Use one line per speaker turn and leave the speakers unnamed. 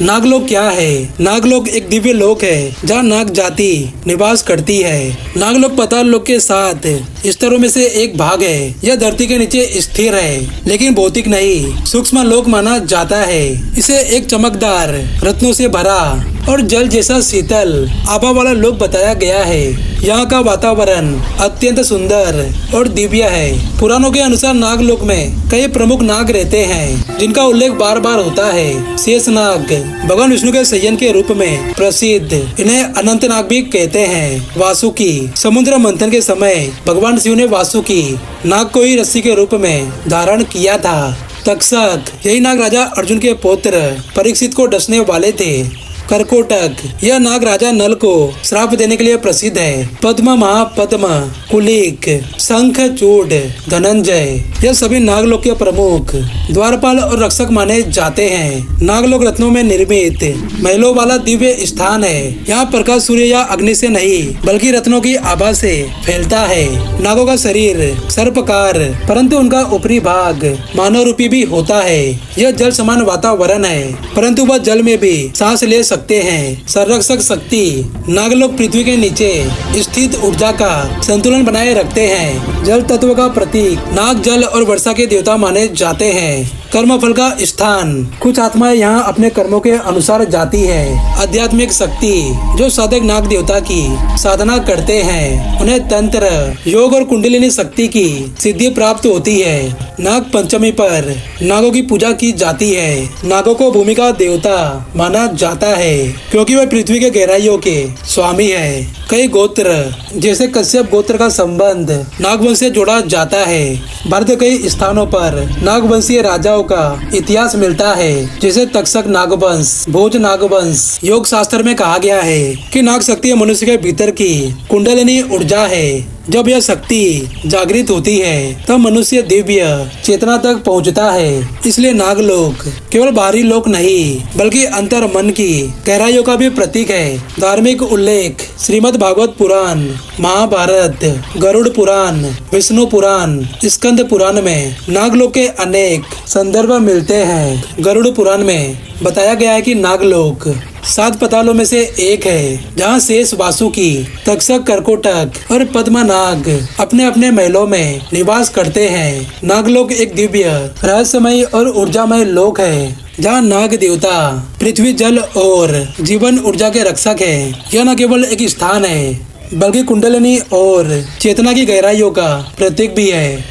नागलोक क्या है? नागलोक एक दिव्य लोक है जहाँ नाग जाति निवास करती है। नागलोक पाताल लोक के 7 स्तरों में से एक भाग है। यह धरती के नीचे स्थिर है, लेकिन भौतिक नहीं, सूक्ष्म लोक माना जाता है। इसे एक चमकदार रत्नों से भरा और जल जैसा शीतल आभा वाला लोक बताया गया है। यहाँ का वातावरण अत्यंत सुंदर और दिव्य है। पुराणों के अनुसार नागलोक में कई प्रमुख नाग रहते हैं, जिनका उल्लेख बार बार होता है। शेष नाग भगवान विष्णु के शयन के रूप में प्रसिद्ध, इन्हें अनंत नाग भी कहते हैं। वासुकी, समुद्र मंथन के समय भगवान शिव ने वासुकी नाग को ही रस्सी के रूप में धारण किया था। तक्षक, यही नाग राजा अर्जुन के पुत्र परीक्षित को डसने वाले थे। करकोटक, यह नाग राजा नल को श्राप देने के लिए प्रसिद्ध है। पद्म, महापद्म, कुलिक, शंख चूड, धनंजय, यह सभी नागलोक के प्रमुख द्वारपाल और रक्षक माने जाते हैं। नागलोक रत्नों में निर्मित महलों वाला दिव्य स्थान है। यहाँ प्रकाश सूर्य या अग्नि से नहीं, बल्कि रत्नों की आभा से फैलता है। नागों का शरीर सर्पकार, परंतु उनका ऊपरी भाग मानव रूपी भी होता है। यह जल समान वातावरण है, परंतु वह जल में भी सांस ले सकते हैं। संरक्षक शक्ति, नागलोक पृथ्वी के नीचे स्थित ऊर्जा का संतुलन बनाए रखते हैं। जल तत्व का प्रतीक नाग जल और वर्षा के देवता माने जाते हैं। कर्म फल का स्थान, कुछ आत्माएं यहाँ अपने कर्मों के अनुसार जाती है। आध्यात्मिक शक्ति, जो साधक नाग देवता की साधना करते हैं, उन्हें तंत्र, योग और कुंडलिनी शक्ति की सिद्धि प्राप्त होती है। नाग पंचमी पर नागों की पूजा की जाती है। नागों को भूमि का देवता माना जाता है, क्योंकि वह पृथ्वी के गहराइयों के स्वामी है। कई गोत्र जैसे कश्यप गोत्र का संबंध नागवंश से जोड़ा जाता है। भारत के कई स्थानों पर नागवंशीय राजाओं का इतिहास मिलता है, जैसे तक्षक नागवंश, भोज नागवंश। योग शास्त्र में कहा गया है कि नाग शक्ति मनुष्य के भीतर की कुंडलिनी ऊर्जा है। जब यह शक्ति जागृत होती है तब मनुष्य दिव्य चेतना तक पहुंचता है। इसलिए नागलोक केवल बाहरी लोक नहीं, बल्कि अंतर मन की गहराइयों का भी प्रतीक है। धार्मिक उल्लेख श्रीमद् भागवत पुराण, महाभारत, गरुड़ पुराण, विष्णु पुराण, स्कंद पुराण में नागलोक के अनेक संदर्भ मिलते हैं। गरुड़ पुराण में बताया गया है कि नागलोक 7 पातालों में से एक है, जहाँ शेष, वासुकी, तक्षक, करकोटक और पद्मनाग अपने अपने महलों में निवास करते हैं। नागलोक एक दिव्य, रहस्यमय और ऊर्जामय लोक है, जहाँ नाग देवता पृथ्वी, जल और जीवन ऊर्जा के रक्षक है। यह न केवल एक स्थान है, बल्कि कुंडलिनी और चेतना की गहराइयों का प्रतीक भी है।